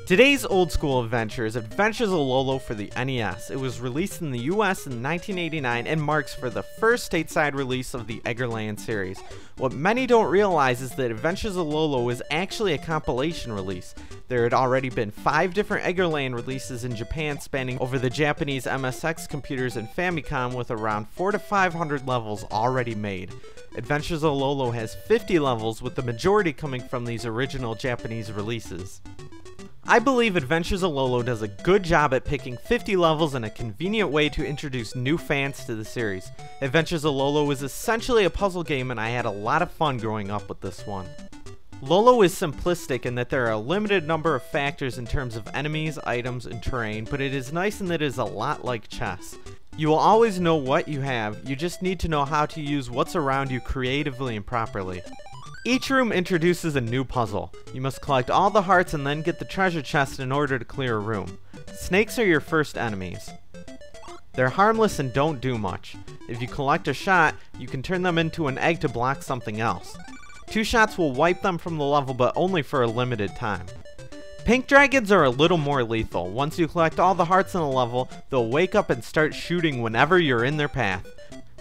Today's old school adventure is Adventures of Lolo for the NES. It was released in the US in 1989 and marks for the first stateside release of the Eggerland series. What many don't realize is that Adventures of Lolo is actually a compilation release. There had already been 5 different Eggerland releases in Japan spanning over the Japanese MSX computers and Famicom, with around 400 to 500 levels already made. Adventures of Lolo has 50 levels, with the majority coming from these original Japanese releases. I believe Adventures of Lolo does a good job at picking 50 levels in a convenient way to introduce new fans to the series. Adventures of Lolo is essentially a puzzle game, and I had a lot of fun growing up with this one. Lolo is simplistic in that there are a limited number of factors in terms of enemies, items, and terrain, but it is nice in that it is a lot like chess. You will always know what you have, you just need to know how to use what's around you creatively and properly. Each room introduces a new puzzle. You must collect all the hearts and then get the treasure chest in order to clear a room. Snakes are your first enemies. They're harmless and don't do much. If you collect a shot, you can turn them into an egg to block something else. 2 shots will wipe them from the level, but only for a limited time. Pink dragons are a little more lethal. Once you collect all the hearts in a level, they'll wake up and start shooting whenever you're in their path.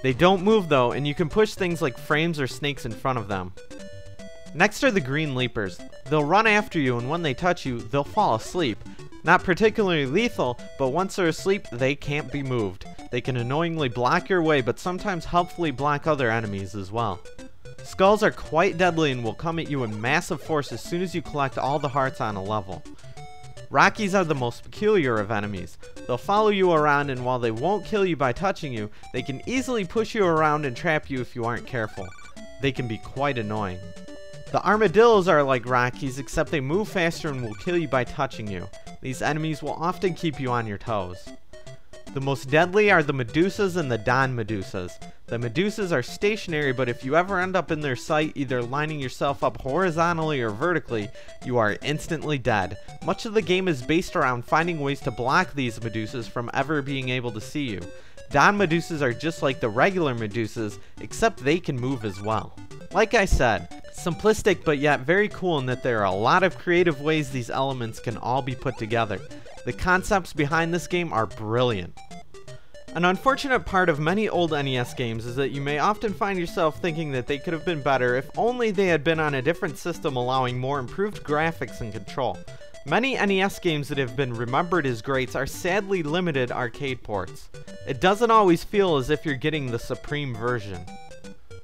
They don't move though, and you can push things like frames or snakes in front of them. Next are the green leapers. They'll run after you, and when they touch you, they'll fall asleep. Not particularly lethal, but once they're asleep, they can't be moved. They can annoyingly block your way, but sometimes helpfully block other enemies as well. Skulls are quite deadly and will come at you in massive force as soon as you collect all the hearts on a level. Rockies are the most peculiar of enemies. They'll follow you around, and while they won't kill you by touching you, they can easily push you around and trap you if you aren't careful. They can be quite annoying. The armadillos are like Rockies, except they move faster and will kill you by touching you. These enemies will often keep you on your toes. The most deadly are the Medusas and the Don Medusas. The Medusas are stationary, but if you ever end up in their sight, either lining yourself up horizontally or vertically, you are instantly dead. Much of the game is based around finding ways to block these Medusas from ever being able to see you. Don Medusas are just like the regular Medusas, except they can move as well. Like I said, simplistic but yet very cool in that there are a lot of creative ways these elements can all be put together. The concepts behind this game are brilliant. An unfortunate part of many old NES games is that you may often find yourself thinking that they could have been better if only they had been on a different system, allowing more improved graphics and control. Many NES games that have been remembered as greats are sadly limited arcade ports. It doesn't always feel as if you're getting the supreme version.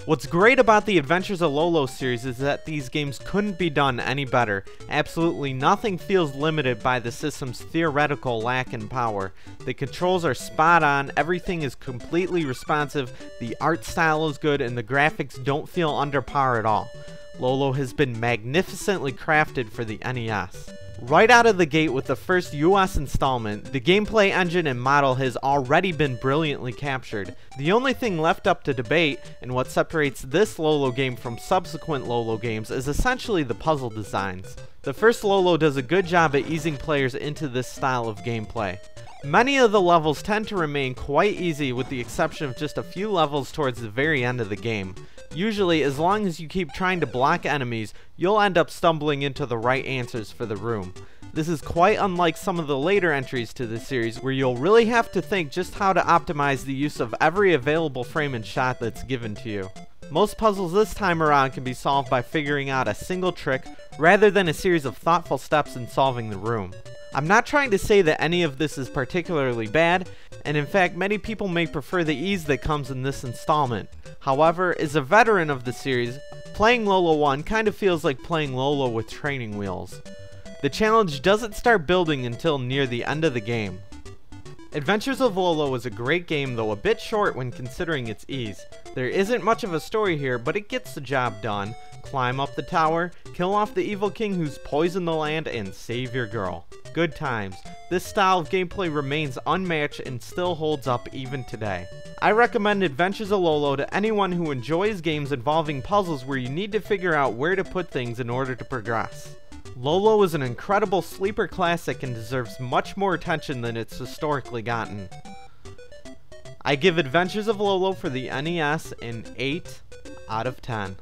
What's great about the Adventures of Lolo series is that these games couldn't be done any better. Absolutely nothing feels limited by the system's theoretical lack in power. The controls are spot on, everything is completely responsive, the art style is good, and the graphics don't feel under par at all. Lolo has been magnificently crafted for the NES. Right out of the gate with the first US installment, the gameplay engine and model has already been brilliantly captured. The only thing left up to debate, and what separates this Lolo game from subsequent Lolo games, is essentially the puzzle designs. The first Lolo does a good job at easing players into this style of gameplay. Many of the levels tend to remain quite easy, with the exception of just a few levels towards the very end of the game. Usually, as long as you keep trying to block enemies, you'll end up stumbling into the right answers for the room. This is quite unlike some of the later entries to the series, where you'll really have to think just how to optimize the use of every available frame and shot that's given to you. Most puzzles this time around can be solved by figuring out a single trick, rather than a series of thoughtful steps in solving the room. I'm not trying to say that any of this is particularly bad, and in fact many people may prefer the ease that comes in this installment. However, as a veteran of the series, playing Lolo 1 kind of feels like playing Lolo with training wheels. The challenge doesn't start building until near the end of the game. Adventures of Lolo is a great game, though a bit short when considering its ease. There isn't much of a story here, but it gets the job done. Climb up the tower, kill off the evil king who's poisoned the land, and save your girl. Good times. This style of gameplay remains unmatched and still holds up even today. I recommend Adventures of Lolo to anyone who enjoys games involving puzzles where you need to figure out where to put things in order to progress. Lolo is an incredible sleeper classic and deserves much more attention than it's historically gotten. I give Adventures of Lolo for the NES an 8 out of 10.